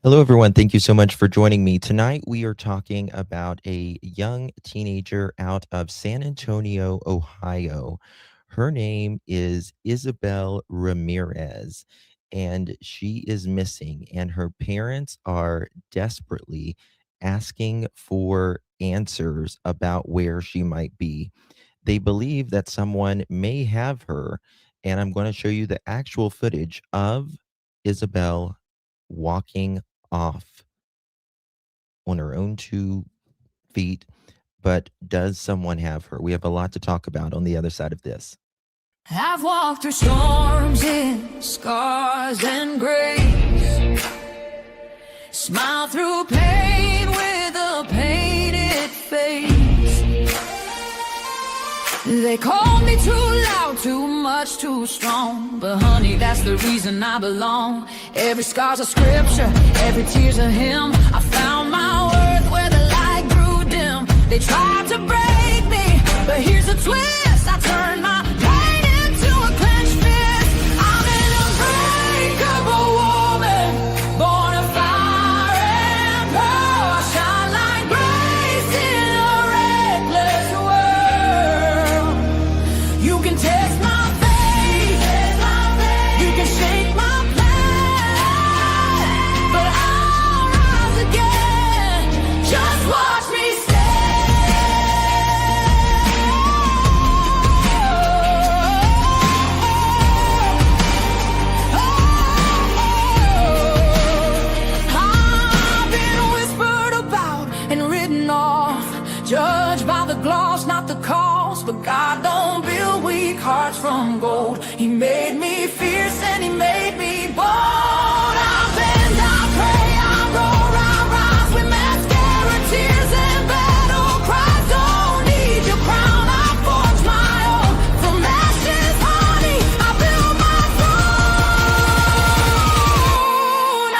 Hello, everyone. Thank you so much for joining me. Tonight, we are talking about a young teenager out of San Antonio, Ohio. Her name is Isabel Ramirez, and she is missing, and her parents are desperately asking for answers about where she might be. They believe that someone may have her, and I'm going to show you the actual footage of Isabel walking off on her own 2 feet, but does someone have her? We have a lot to talk about on the other side of this. I've walked through storms in scars and grace, smile through pain with a painted face. They called me too loud, too much, too strong, but honey, that's the reason I belong. Every scar's a scripture, every tear's a hymn. I found my worth where the light grew dim. They tried to break me, but here's a twist. I turned my pain into a clenched fist. I'm an unbreakable woman, born of fire and pearl. I shine like grace in a reckless world. You can test my faith, you can shake my plan, but I'll rise again. Just watch me I've been whispered about and written off, judged by the gloss, not the cost. But God don't build weak hearts from gold. He made me fierce and he made me bold. I bend, I pray, I roar, I rise with mascara, tears and battle cries. Don't need your crown, I forge my own. From ashes, honey, I build my throne.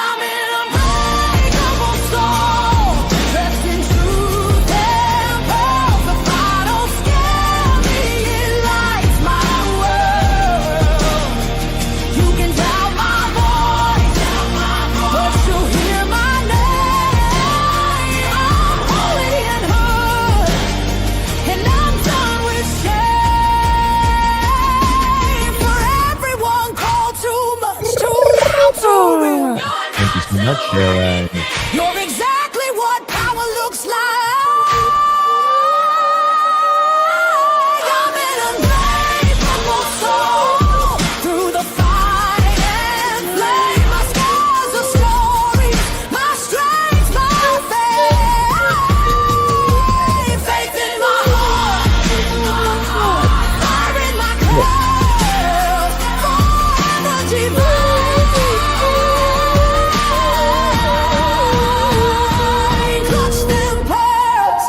I'm an unbreakable soul, dressed in truth and pearls. The fire don't scare me, it lights my world. You can doubt my voice, but you'll hear my name. I'm holy and hood, and I'm done with shame. For everyone called too much, too loud, too real. Thank you so much, Sharon. You're exactly what power looks like. I'm an unbreakable soul, through the fight and flame. My scars are stories, my strength, my faith. Faith in my heart, fire in my curls, energy burns. Clutch them pearls.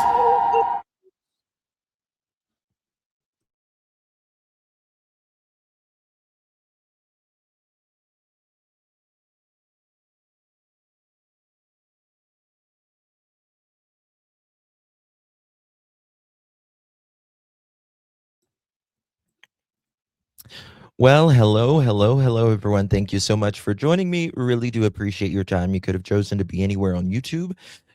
Well, hello, everyone. Thank you so much for joining me. Really do appreciate your time. You could have chosen to be anywhere on YouTube.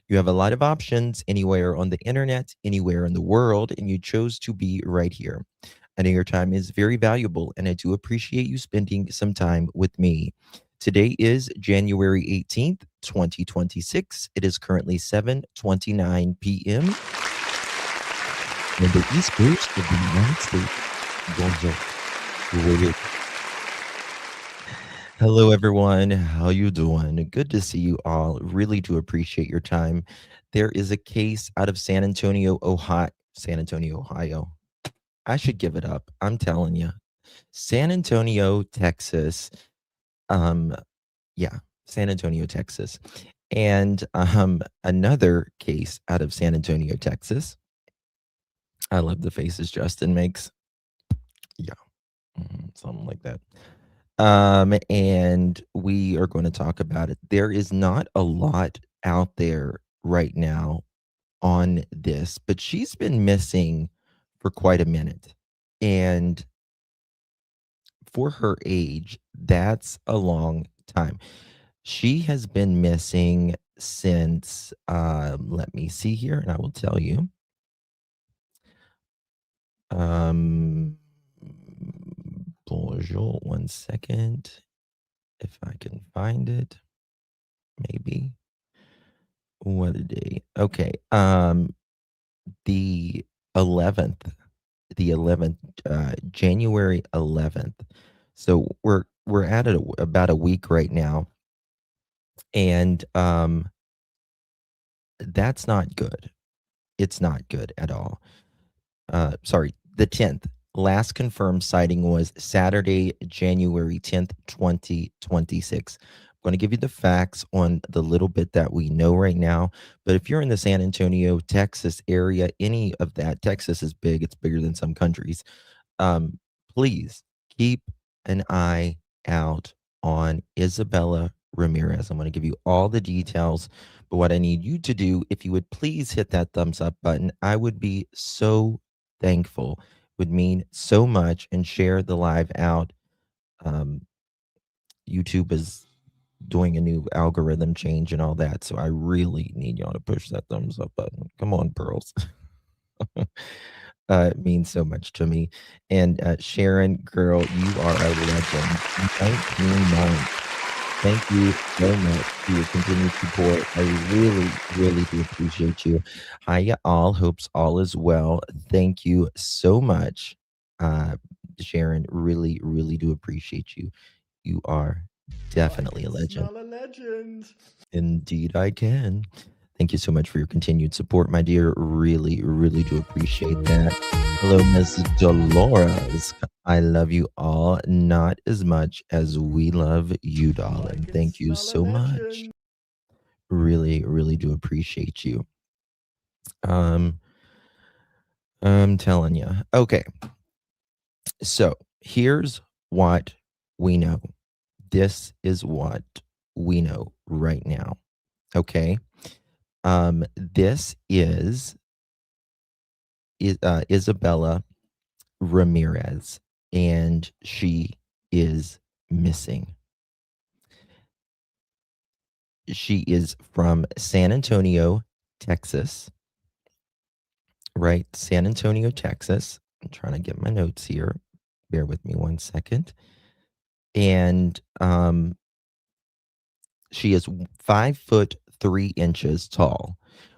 You have a lot of options anywhere on the internet, anywhere in the world, and you chose to be right here. I know your time is very valuable, and I do appreciate you spending some time with me. Today is January 18th, 2026. It is currently 7:29 p.m. in the East Coast of the United States. Bonjour. Wait. Hello, everyone. How you doing? Good to see you all. Really do appreciate your time. There is a case out of San Antonio, Ohio. San Antonio, Ohio. I should give it up. I'm telling you. San Antonio, Texas. Um, yeah, San Antonio, Texas. And another case out of San Antonio, Texas. I love the faces Justin makes. Yeah, something like that. And we are going to talk about it. There is not a lot out there right now on this, but she's been missing for quite a minute. And for her age, that's a long time. She has been missing since, let me see here, and I will tell you. Um, Bonjour, 1 second, if I can find it, maybe. What a day. Okay, the 11th, January 11th. So we're at it about a week right now, and that's not good. It's not good at all. Sorry, the 10th. Last confirmed sighting was Saturday, January 10th, 2026. I'm going to give you the facts on the little bit that we know right now. But if you're in the San Antonio, Texas area, any of that, Texas is big, it's bigger than some countries. Um, Please keep an eye out on Isabella Ramirez. I'm going to give you all the details, but what I need you to do, if you would please hit that thumbs up button, I would be so thankful. Would mean so much, and share the live out. Um, YouTube is doing a new algorithm change and all that, so I really need y'all to push that thumbs up button. Come on, pearls. It means so much to me. And Sharon, girl, you are a legend. 19 months. Thank you so much for your continued support. I really, really do appreciate you. Hiya, all. Hopes all is well. Thank you so much, uh, Sharon. Really, really do appreciate you. You are I definitely a can legend. smell a legend. Indeed, I can. Thank you so much for your continued support, my dear. Really, really do appreciate that. Hello, Miss Dolores. I love you all not as much as we love you, I darling. can Thank you smell a so much. legend. Really, really do appreciate you. Um, I'm telling you. Okay, so here's what we know. This is what we know right now. Okay. This is Isabella Ramirez, and she is missing. She is from San Antonio, Texas, right? San Antonio, Texas. I'm trying to get my notes here. Bear with me 1 second. And she is 5'3" tall,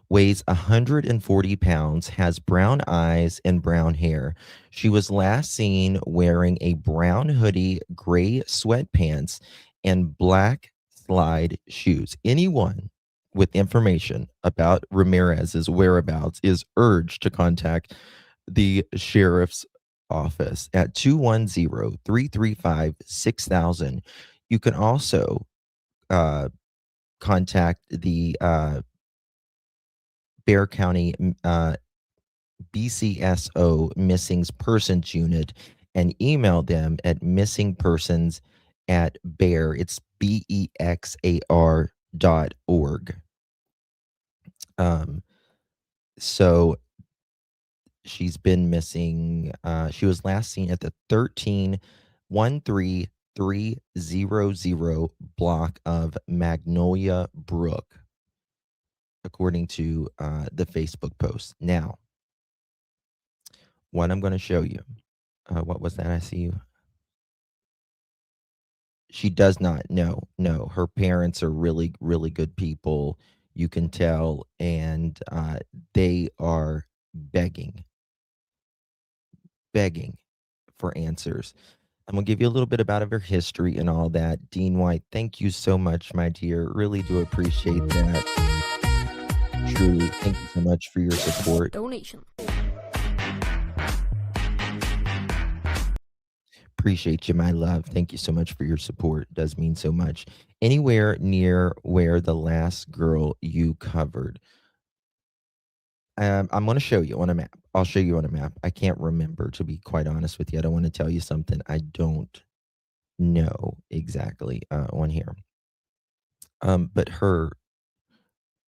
weighs 140 pounds, has brown eyes and brown hair. She was last seen wearing a brown hoodie, gray sweatpants, and black slide shoes. Anyone with information about Ramirez's whereabouts is urged to contact the sheriff's office at 210-335-6000. You can also uh, contact the Bear County BCSO Missing Persons Unit and email them at missingpersons at bear. It's BEXAR.org. So she's been missing. She was last seen at the 1313300 block of Magnolia Brook, according to the Facebook post. Now, what I'm going to show you. What was that? I see you. She does not. No. Her parents are really, really good people. You can tell, and they are begging, begging for answers. I'm gonna give you a little bit about her history and all that. Dean White, thank you so much, my dear. Really do appreciate that. Truly, thank you so much for your support. Donation. Appreciate you, my love. Thank you so much for your support. It does mean so much. Anywhere near where the last girl you covered. I'm going to show you on a map. I'll show you on a map. I can't remember, to be quite honest with you. I don't want to tell you something I don't know exactly on here. But her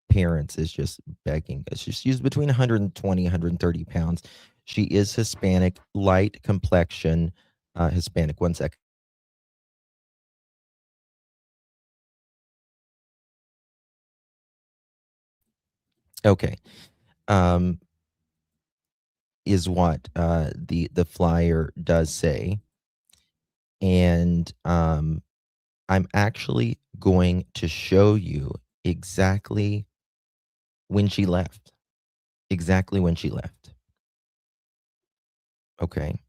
parents is just begging. She's between 120, 130 pounds. She is Hispanic, light complexion, Hispanic. 1 second. Okay. Um, is what the flyer does say. And I'm actually going to show you exactly when she left. Exactly when she left. Okay.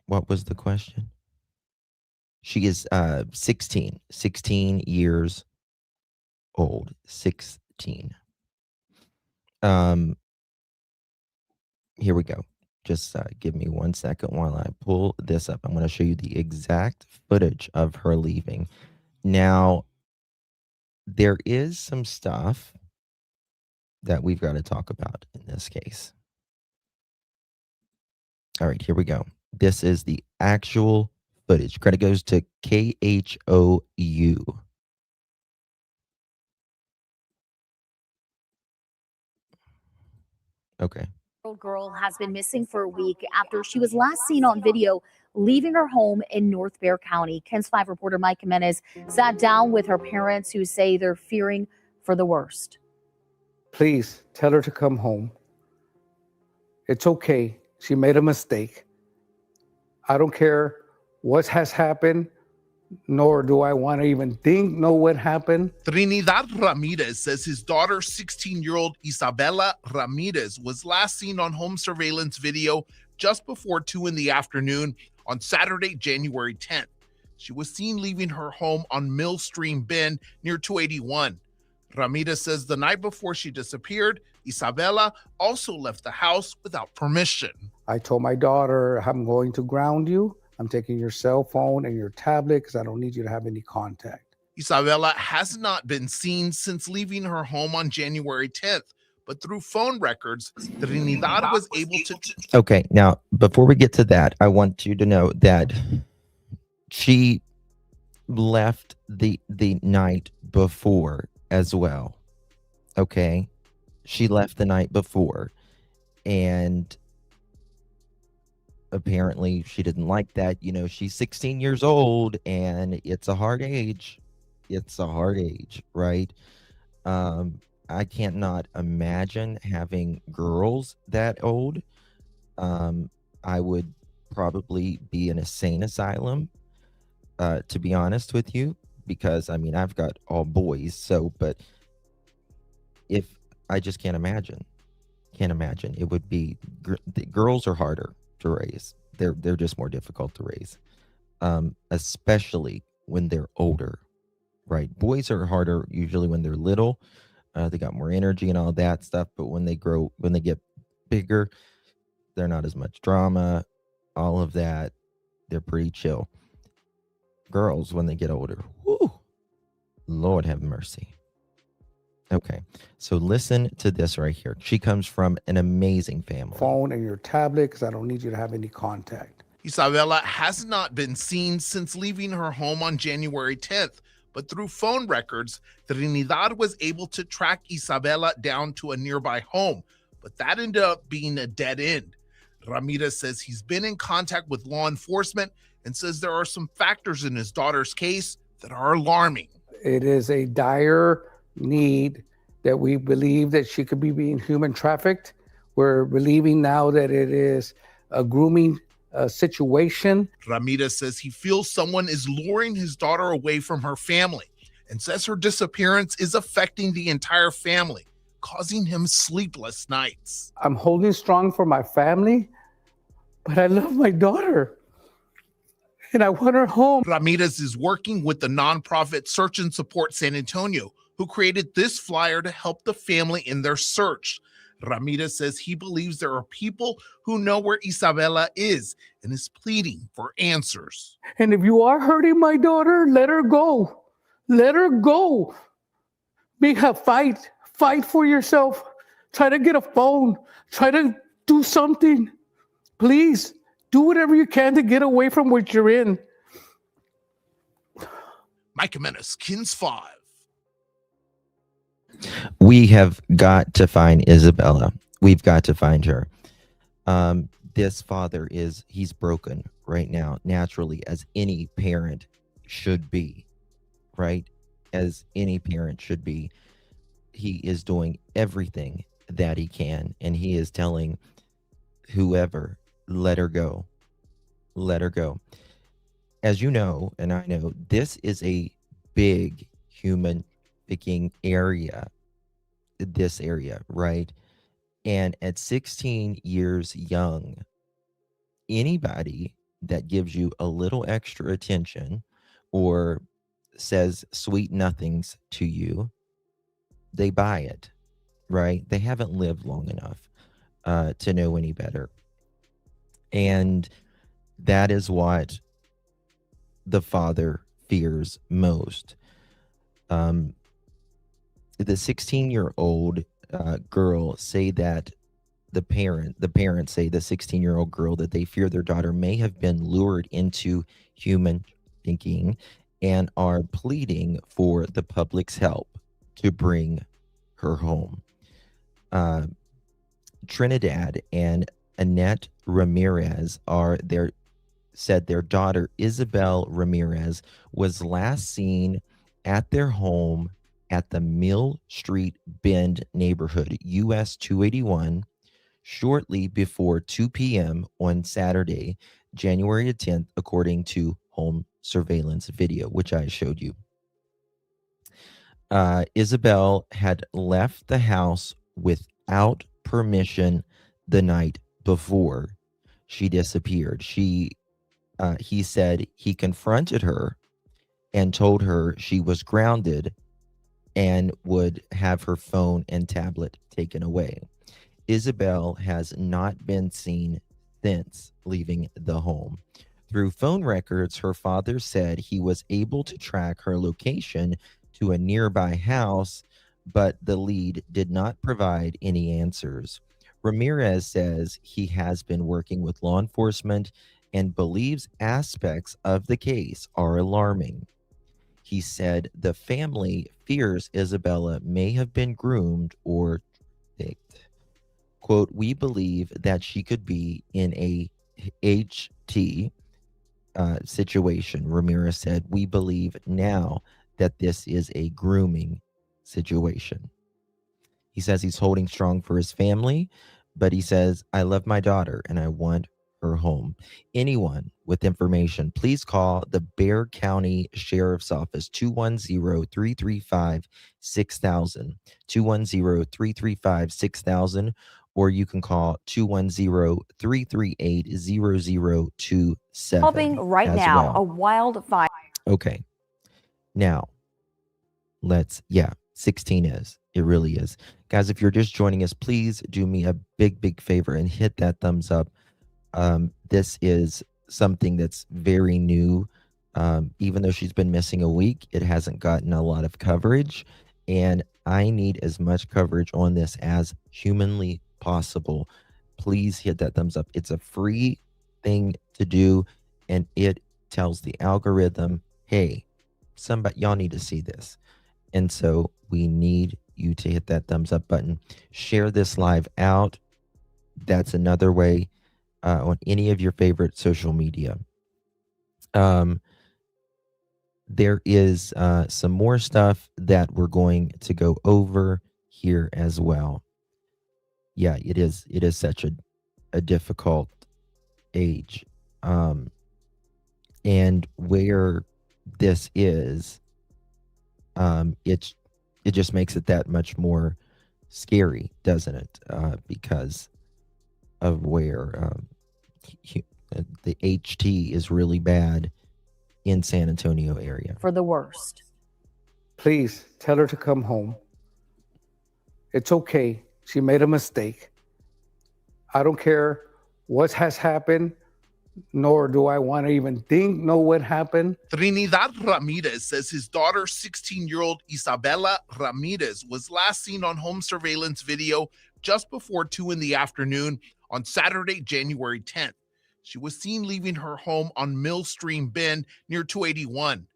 What was the question? She is 16 years old. 16. Um, here we go. Just give me 1 second while I pull this up. I'm going to show you the exact footage of her leaving. Now, there is some stuff that we've got to talk about in this case. All right, here we go. This is the actual footage. Credit goes to KHOU. Okay. Girl has been missing for a week after she was last seen on video leaving her home in North Bear County. KENS 5 reporter Mike Jimenez sat down with her parents who say they're fearing for the worst. Please tell her to come home. It's okay. She made a mistake. I don't care what has happened, nor do I want to even know what happened. Trinidad Ramirez says his daughter, 16-year-old Isabella Ramirez, was last seen on home surveillance video just before 2 in the afternoon on Saturday, January 10th. She was seen leaving her home on Millstream Bend near 281. Ramirez says the night before she disappeared, Isabella also left the house without permission. I told my daughter, I'm going to ground you. I'm taking your cell phone and your tablet because I don't need you to have any contact. Isabella has not been seen since leaving her home on January 10th, but through phone records, Trinidad was able to... Okay, now, before we get to that, I want you to know that she left the night before as well. Okay? She left the night before, and apparently she didn't like that. You know, she's 16 years old, and it's a hard age. It's a hard age, right? I can't not imagine having girls that old. I would probably be in a sane asylum, to be honest with you, because I mean, I've got all boys, so, but if I just can't imagine, it would be, the girls are harder to raise. They're just more difficult to raise, especially when they're older, right? Boys are harder usually when they're little. They got more energy and all that stuff, but when they get bigger, they're not as much drama, all of that. They're pretty chill. Girls, when they get older, whoo, Lord have mercy. Okay, so listen to this right here. She comes from an amazing family. Phone and your tablet because I don't need you to have any contact. Isabella has not been seen since leaving her home on January 10th, but through phone records, Trinidad was able to track Isabella down to a nearby home, but that ended up being a dead end. Ramirez says he's been in contact with law enforcement and says there are some factors in his daughter's case that are alarming. It is a dire need that we believe that she could be being human trafficked. We're believing now that it is a grooming situation. Ramirez says he feels someone is luring his daughter away from her family and says her disappearance is affecting the entire family, causing him sleepless nights. I'm holding strong for my family, but I love my daughter and I want her home. Ramirez is working with the nonprofit Search and Support San Antonio, who created this flyer to help the family in their search. Ramirez says he believes there are people who know where Isabella is and is pleading for answers. And if you are hurting my daughter, let her go. Let her go. Make her fight. Fight for yourself. Try to get a phone. Try to do something. Please, do whatever you can to get away from what you're in. Mike Jimenez, KENS 5. We have got to find Isabella. We've got to find her. This father he's broken right now, naturally, as any parent should be, right? As any parent should be. he is doing everything that he can, and he is telling whoever, let her go, let her go. As you know, and I know, this is a big human trafficking area, this area, right? And at 16 years young, anybody that gives you a little extra attention or says sweet nothings to you, they buy it, right? They haven't lived long enough to know any better. And that is what the father fears most. The 16-year-old girl say that the parents say the 16-year-old girl that they fear their daughter may have been lured into human thinking and are pleading for the public's help to bring her home. Trinidad and Annette Ramirez said their daughter Isabel Ramirez was last seen at their home at the Mill Street Bend neighborhood, US 281, shortly before 2 p.m. on Saturday, January 10th, according to home surveillance video, which I showed you. Isabel had left the house without permission the night before she disappeared. He said he confronted her and told her she was grounded and would have her phone and tablet taken away. Isabel has not been seen since leaving the home. Through phone records, her father said he was able to track her location to a nearby house, but the lead did not provide any answers. Ramirez says he has been working with law enforcement and believes aspects of the case are alarming. He said the family fears Isabella may have been groomed or tricked. Quote, we believe that she could be in a HT situation, Ramirez said. We believe now that this is a grooming situation. He says he's holding strong for his family, but he says, I love my daughter and I want her home. Anyone with information, please call the Bexar County Sheriff's Office, 210-335-6000, 210-335-6000, or you can call 210-338-0027. Helping right now, a wildfire. Okay. Now, 16 is. It really is. Guys, if you're just joining us, please do me a big favor and hit that thumbs up. This is something that's very new. Even though she's been missing a week, it hasn't gotten a lot of coverage. And I need as much coverage on this as humanly possible. Please hit that thumbs up. It's a free thing to do. And it tells the algorithm, hey, y'all need to see this. And so we need you to hit that thumbs up button. Share this live out. That's another way. On any of your favorite social media. There is some more stuff that we're going to go over here as well. Yeah, it is such a difficult age. And where this is, it just makes it that much more scary, doesn't it? Because of where the HT is really bad in San Antonio area. For the worst. Please tell her to come home. It's okay. She made a mistake. I don't care what has happened, nor do I want to even know what happened. Trinidad Ramirez says his daughter, 16-year-old Isabella Ramirez, was last seen on home surveillance video just before 2 in the afternoon on Saturday, January 10th. She was seen leaving her home on Mill Stream Bend near 281.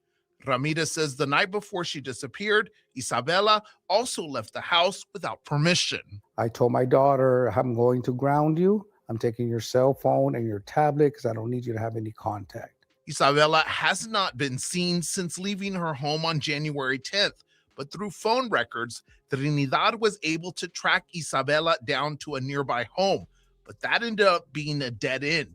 Ramirez says the night before she disappeared, Isabella also left the house without permission. I told my daughter, I'm going to ground you. I'm taking your cell phone and your tablet because I don't need you to have any contact. Isabella has not been seen since leaving her home on January 10th, but through phone records, Trinidad was able to track Isabella down to a nearby home, but that ended up being a dead end.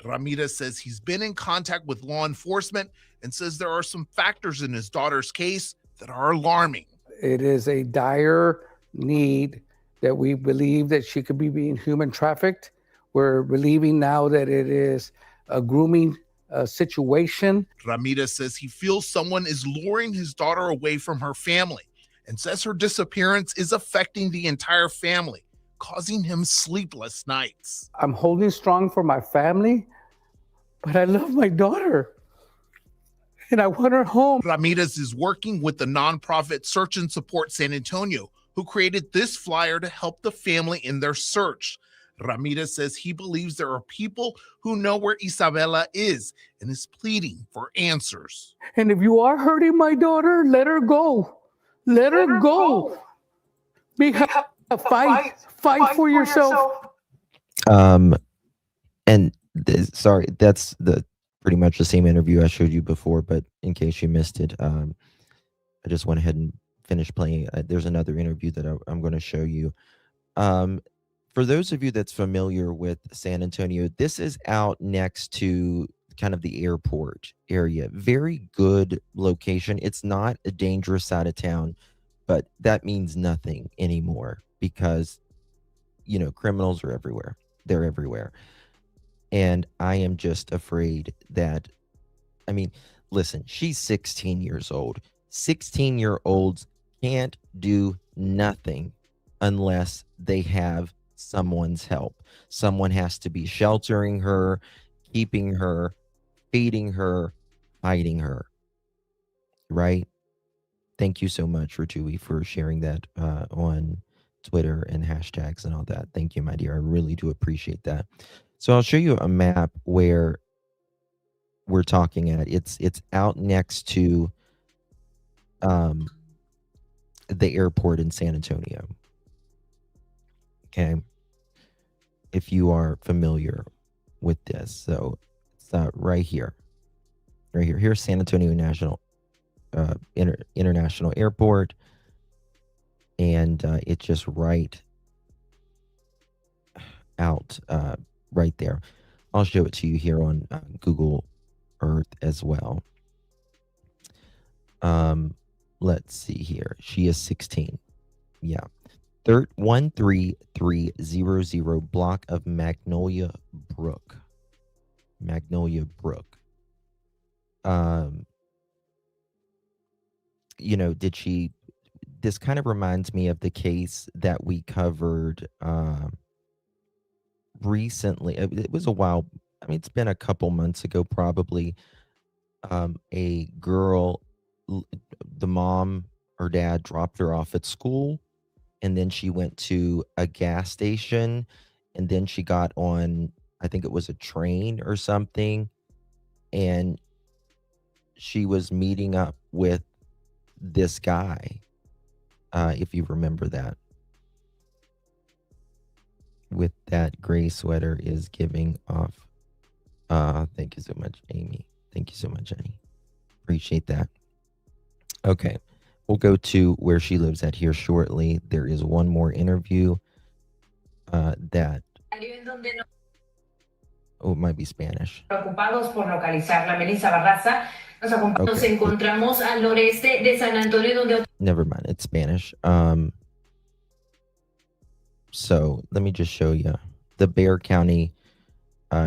Ramirez says he's been in contact with law enforcement and says there are some factors in his daughter's case that are alarming. It is a dire need that we believe that she could be being human trafficked. We're believing now that it is a grooming situation. Ramirez says he feels someone is luring his daughter away from her family and says her disappearance is affecting the entire family, causing him sleepless nights. I'm holding strong for my family, but I love my daughter and I want her home. Ramirez is working with the nonprofit Search and Support San Antonio, who created this flyer to help the family in their search. Ramirez says he believes there are people who know where Isabella is and is pleading for answers. And if you are hurting my daughter, let her go. Let her go. Fight for yourself. Sorry, that's pretty much the same interview I showed you before, but in case you missed it, I just went ahead and finished playing. There's another interview that I'm going to show you. For those of you that's familiar with San Antonio, this is out next to kind of the airport area. Very good location. It's not a dangerous side of town, but that means nothing anymore because, you know, criminals are everywhere. They're everywhere. And I am just afraid that, I mean, listen, she's 16 years old. 16-year-olds can't do nothing unless they have someone's help. Someone has to be sheltering her, keeping her, feeding her, fighting her. Right? Thank you so much, Rajui, for sharing that on Twitter and hashtags and all that. Thank you, my dear. I really do appreciate that. So I'll show you a map where we're talking at. It's out next to the airport in San Antonio. Okay. If you are familiar with this. So it's right here. Right here. Here's San Antonio International Airport. And it's just right out right there. I'll show it to you here on Google Earth as well. Let's see here. She is 16. Yeah. 13300 block of Magnolia Brook. Magnolia Brook. You know, this kind of reminds me of the case that we covered recently. It was a while. I mean, it's been a couple months ago, probably. A girl, the mom or dad dropped her off at school, and then she went to a gas station, and then she got on, I think it was a train or something, and she was meeting up with this guy, if you remember that. With that gray sweater is giving off. Thank you so much, Amy. Thank you so much, Jenny. Appreciate that. Okay. We'll go to where she lives at here shortly. There is one more interview that... Oh, it might be Spanish. Preocupados por localizar la Melissa Barraza. Nos encontramos al noreste de San Antonio, donde... Never mind, it's Spanish. So let me just show you. The Bexar County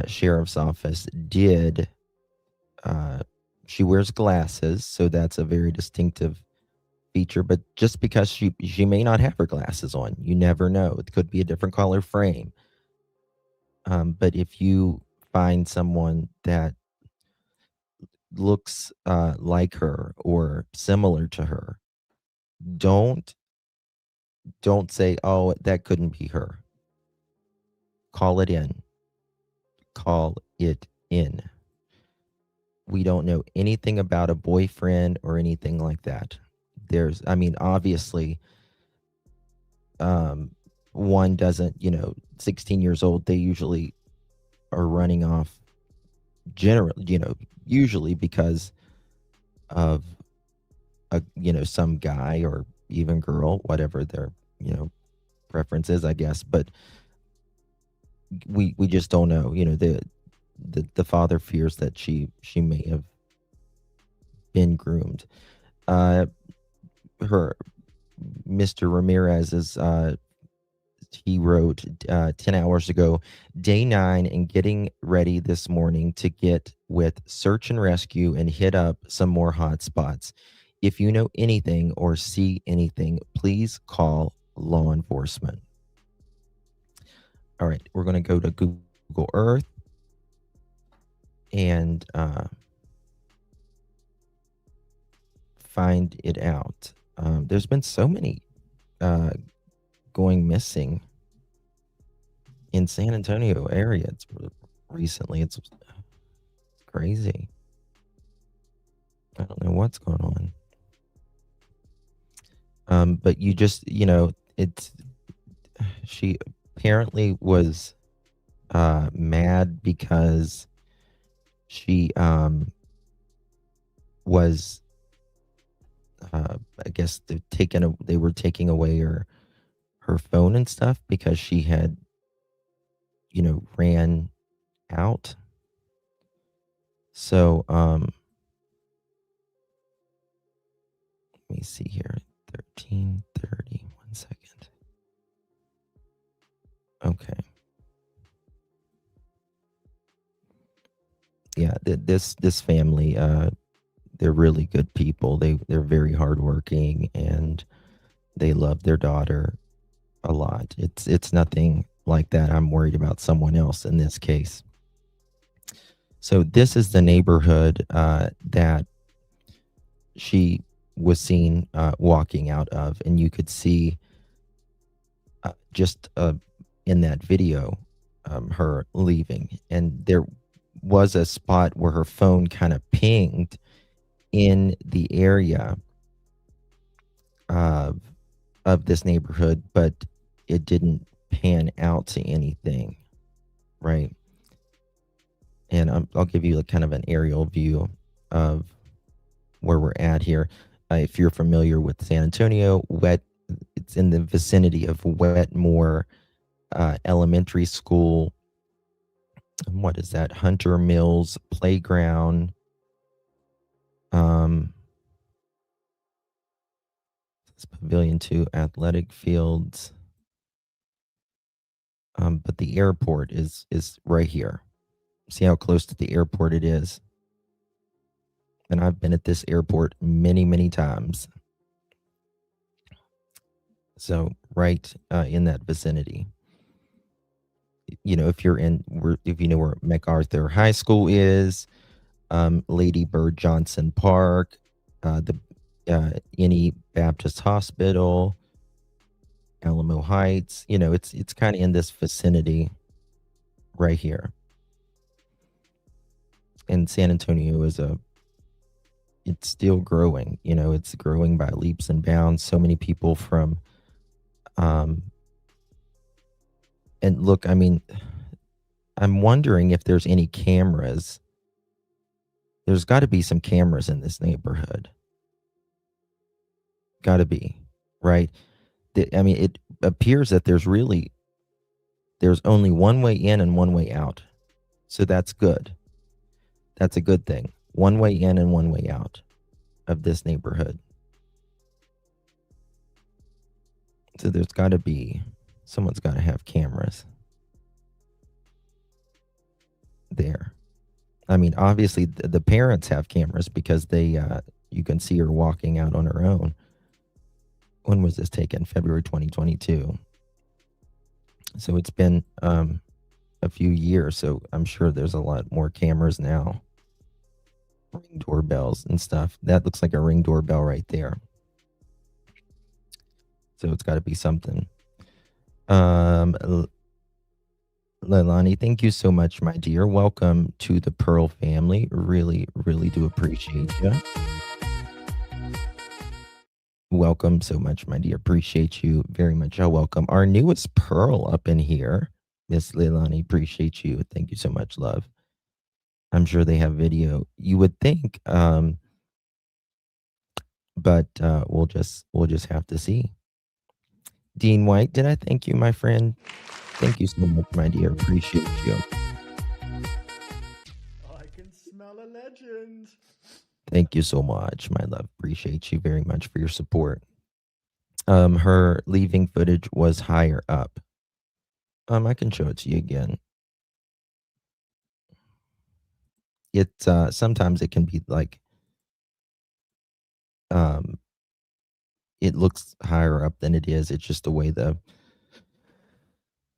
Sheriff's Office did... she wears glasses, so that's a very distinctive feature, but just because she may not have her glasses on, you never know. It could be a different color frame. But if you find someone that looks like her or similar to her, don't say, oh, that couldn't be her. Call it in. Call it in. We don't know anything about a boyfriend or anything like that. I mean, obviously, one doesn't, 16 years old, they usually are running off usually because of some guy or even girl, whatever their, preference is, I guess. But we just don't know. The father fears that she may have been groomed. Her Mr. Ramirez is he wrote 10 hours ago, day 9 and getting ready this morning to get with search and rescue and hit up some more hot spots. If you know anything or see anything, please call law enforcement. All right, we're going to go to Google Earth and find it out. There's been so many going missing in San Antonio area recently. It's crazy. I don't know what's going on. But you just, she apparently was mad because she was I guess they were taking away her phone and stuff because she had ran out. So let me see here. 13:30. 1 second. Okay. Yeah, this family, they're really good people. They're very hardworking and they love their daughter a lot. It's nothing like that. I'm worried about someone else in this case. So this is the neighborhood that she was seen walking out of, and you could see just in that video her leaving, and there was a spot where her phone kind of pinged in the area of this neighborhood, but it didn't pan out to anything, right? And I'll give you kind of an aerial view of where we're at here. If you're familiar with San Antonio, it's in the vicinity of Wetmore Elementary School. What is that? Hunter Mills Playground. Pavilion 2 athletic fields. But the airport is right here. See how close to the airport it is. And I've been at this airport many, many times. So right in that vicinity. If you know where MacArthur High School is, Lady Bird Johnson Park, the Any Baptist Hospital, Alamo Heights, it's kind of in this vicinity right here. And San Antonio it's still growing, it's growing by leaps and bounds. So many people from, and look, I mean, I'm wondering if there's any cameras. There's got to be some cameras in this neighborhood. Got to be, right? I mean, it appears that there's only one way in and one way out. So that's good. That's a good thing. One way in and one way out of this neighborhood. So there's got to be, someone's got to have cameras there. I mean, obviously the parents have cameras because you can see her walking out on her own. When was this taken? February 2022. So it's been a few years. So I'm sure there's a lot more cameras now. Ring doorbells and stuff. That looks like a ring doorbell right there. So it's got to be something. Leilani, thank you so much, my dear. Welcome to the Pearl family. Really, really do appreciate you. Welcome so much, my dear. Appreciate you very much. You're welcome. Our newest Pearl up in here, Miss Leilani. Appreciate you. Thank you so much, love. I'm sure they have video. You would think, but but we'll just have to see. Dean White, did I thank you, my friend? Thank you so much, my dear. Appreciate you. I can smell a legend. Thank you so much, my love. Appreciate you very much for your support. Her leaving footage was higher up. I can show it to you again. It sometimes it can be like it looks higher up than it is. It's just the way the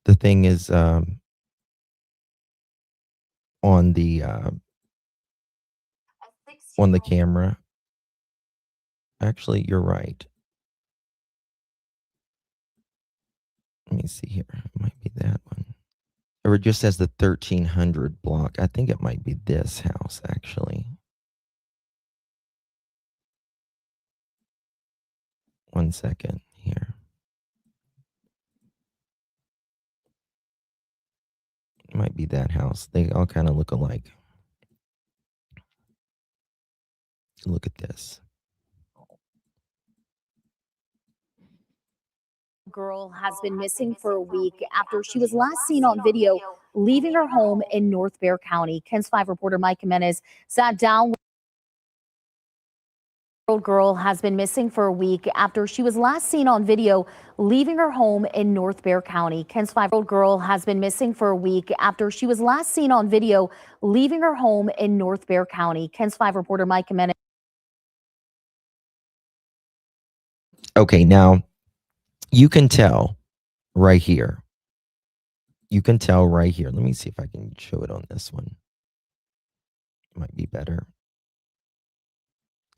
thing is on the camera. Actually, you're right. Let me see here. It might be that one. Or it just says the 1300 block. I think it might be this house, actually. One second here. It might be that house. They all kind of look alike. Look at this. Girl has been missing for a week after she was last seen on video leaving her home in North Bexar County. KENS 5 reporter Mike Jimenez sat down with girl has been missing for a week after she was last seen on video leaving her home in North Bexar County. KENS 5 girl has been missing for a week after she was last seen on video leaving her home in North Bexar County. KENS 5 reporter Mike Jimenez. Okay, now you can tell right here. You can tell right here. Let me see if I can show it on this one. It might be better.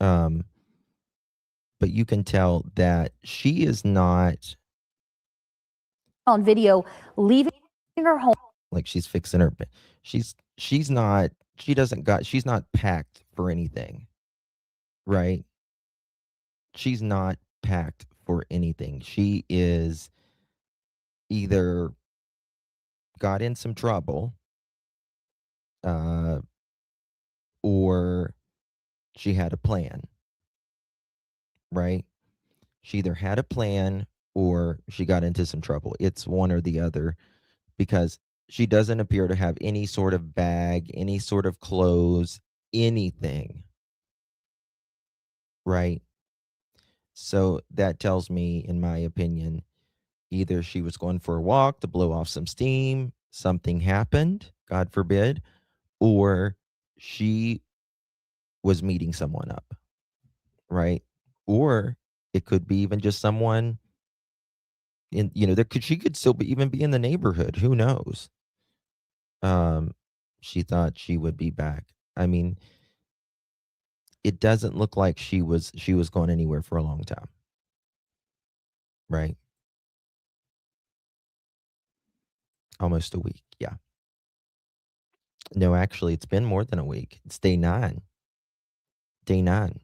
But you can tell that she is not on video leaving her home. Like she's fixing her. She's not. She's not packed for anything, right? She's not packed for anything. She is either got in some trouble, or she had a plan, right? She either had a plan or she got into some trouble. It's one or the other, because she doesn't appear to have any sort of bag, any sort of clothes, anything, right? So that tells me, in my opinion, either she was going for a walk to blow off some steam, something happened, God forbid, or she was meeting someone up, right? Or it could be even just someone in, she could still even be in the neighborhood. Who knows? She thought she would be back. I mean, it doesn't look like she was going anywhere for a long time, right? Almost a week, yeah. No, actually, it's been more than a week. It's day 9. Day 9.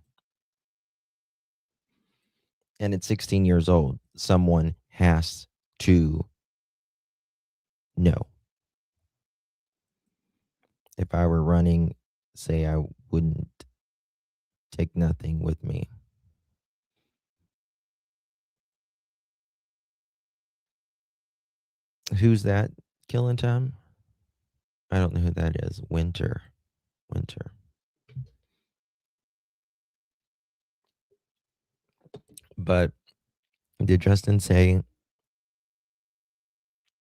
And at 16 years old, someone has to know. If I were running, say I wouldn't take nothing with me. Who's that? Killing Time? I don't know who that is. Winter. But did Justin say?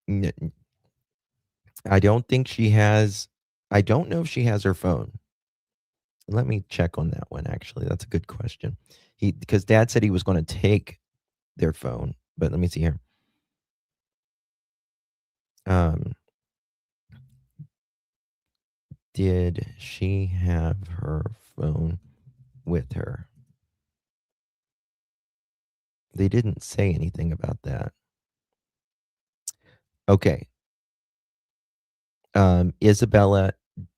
I don't think she has. I don't know if she has her phone. Let me check on that one, actually. That's a good question. Because Dad said he was going to take their phone, but let me see here. Did she have her phone with her? They didn't say anything about that. Okay. Isabella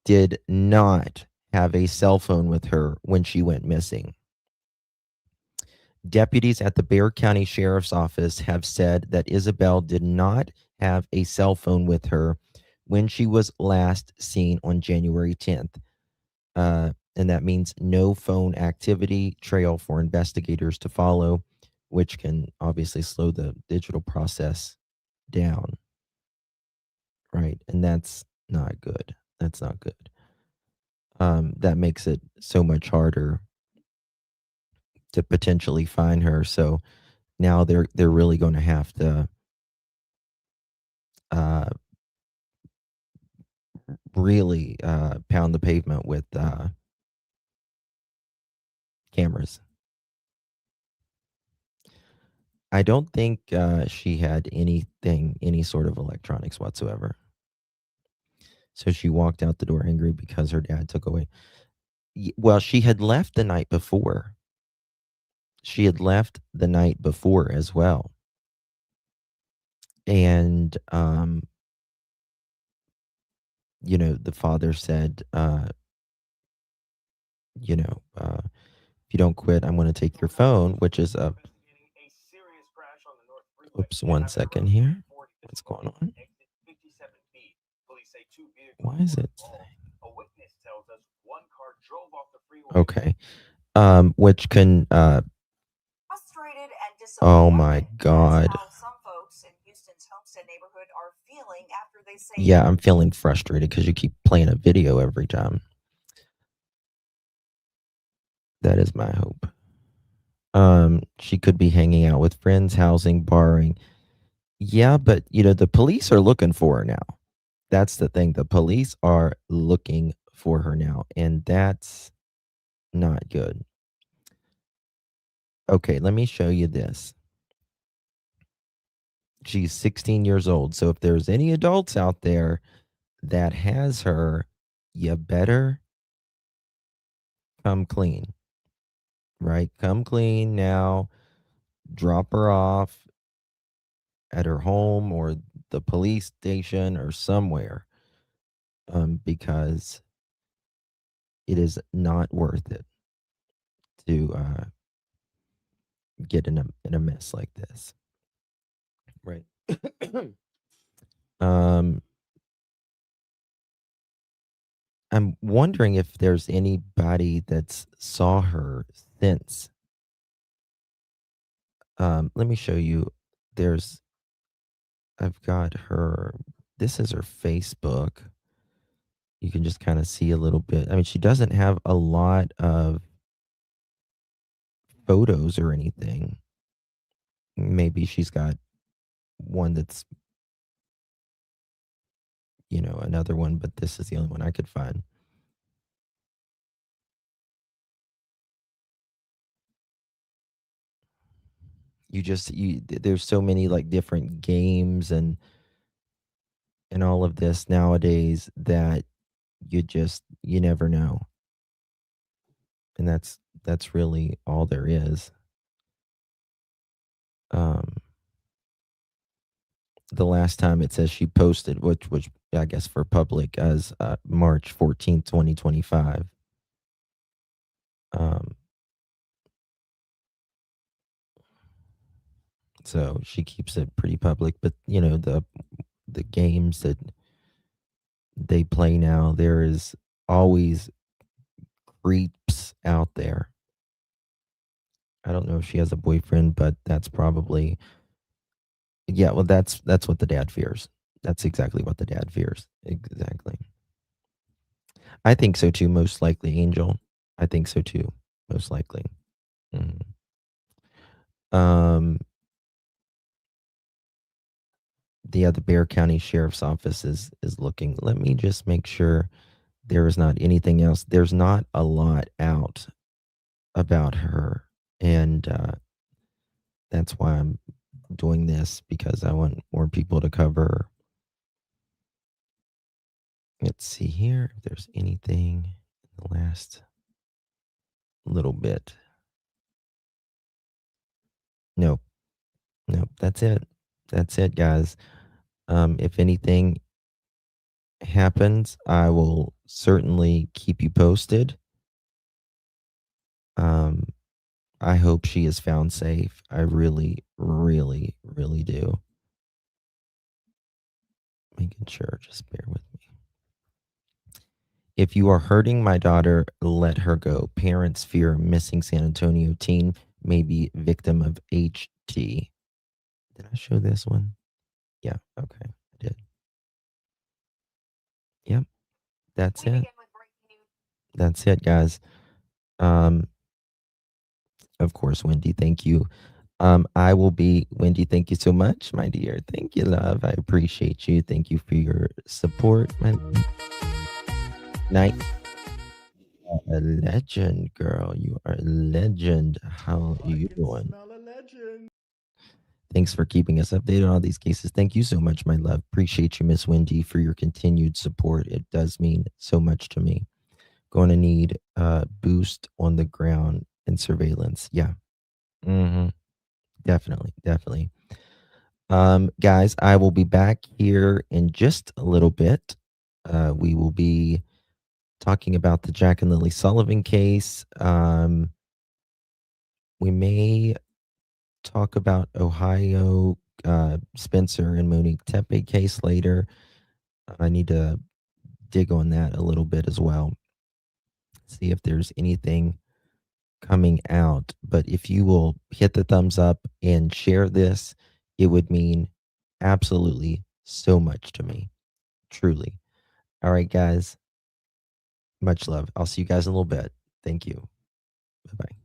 did not have a cell phone with her when she went missing. Deputies at the Bexar County Sheriff's Office have said that Isabel did not have a cell phone with her when she was last seen on January 10th. And and that means no phone activity trail for investigators to follow, which can obviously slow the digital process down, right? And that's not good. That's not good. That makes it so much harder to potentially find her. So now they're really going to have to really pound the pavement with cameras. I don't think she had any sort of electronics whatsoever. So she walked out the door angry because her dad took away. Well, she had left the night before. She had left the night before as well. And, the father said, if you don't quit, I'm going to take your phone, which is a. Oops, 1 second here. What's going on? Why is it? Okay. Which can. Oh my God. Yeah, I'm feeling frustrated because you keep playing a video every time. That is my hope. She could be hanging out with friends, housing, borrowing. Yeah, but the police are looking for her now. That's the thing. The police are looking for her now, and that's not good. Okay, let me show you this. She's 16 years old. So if there's any adults out there that has her, you better come clean, right? Come clean now. Drop her off at her home or the police station or somewhere, because it is not worth it to get in a mess like this, right? I'm wondering if there's anybody that's saw her since. Let me show you. I've got her. This is her Facebook. You can just kind of see a little bit. I mean, she doesn't have a lot of photos or anything. Maybe she's got one that's, another one, but this is the only one I could find. There's so many like different games and all of this nowadays that you never know. And that's really all there is. The last time it says she posted, which I guess for public, as March 14th, 2025. So she keeps it pretty public, but the games that they play now, there is always creeps out there. I don't know if she has a boyfriend, but that's probably, yeah, well, that's what the dad fears. That's exactly what the dad fears. Exactly. I think so too, most likely, Angel. I think so too, most likely. Mhm. The other Bear County Sheriff's Office is looking. Let me just make sure there is not anything else. There's not a lot out about her, and that's why I'm doing this, because I want more people to cover her. Let's see here if there's anything in the last little bit. Nope. That's it. That's it, guys. If anything happens, I will certainly keep you posted. I hope she is found safe. I really, really, really do. Making sure, just bear with me. If you are hurting my daughter, let her go. Parents fear missing San Antonio teen may be victim of HT. Did I show this one? Yeah, okay, I did. Yep, that's it. That's it, guys. Of course, Wendy, thank you. I will be Wendy, thank you so much, my dear. Thank you, love. I appreciate you. Thank you for your support, my night. A legend, girl. You are a legend. How are you doing? Smell a legend. Thanks for keeping us updated on all these cases. Thank you so much, my love. Appreciate you, Miss Wendy, for your continued support. It does mean so much to me. Going to need a boost on the ground and surveillance. Yeah. Definitely, definitely. Guys, I will be back here in just a little bit. We will be talking about the Jack and Lily Sullivan case. We may talk about Ohio Spencer and Monique Tepe case later. I need to dig on that a little bit as well. See if there's anything coming out. But if you will hit the thumbs up and share this, it would mean absolutely so much to me. Truly. All right, guys. Much love. I'll see you guys in a little bit. Thank you. Bye bye.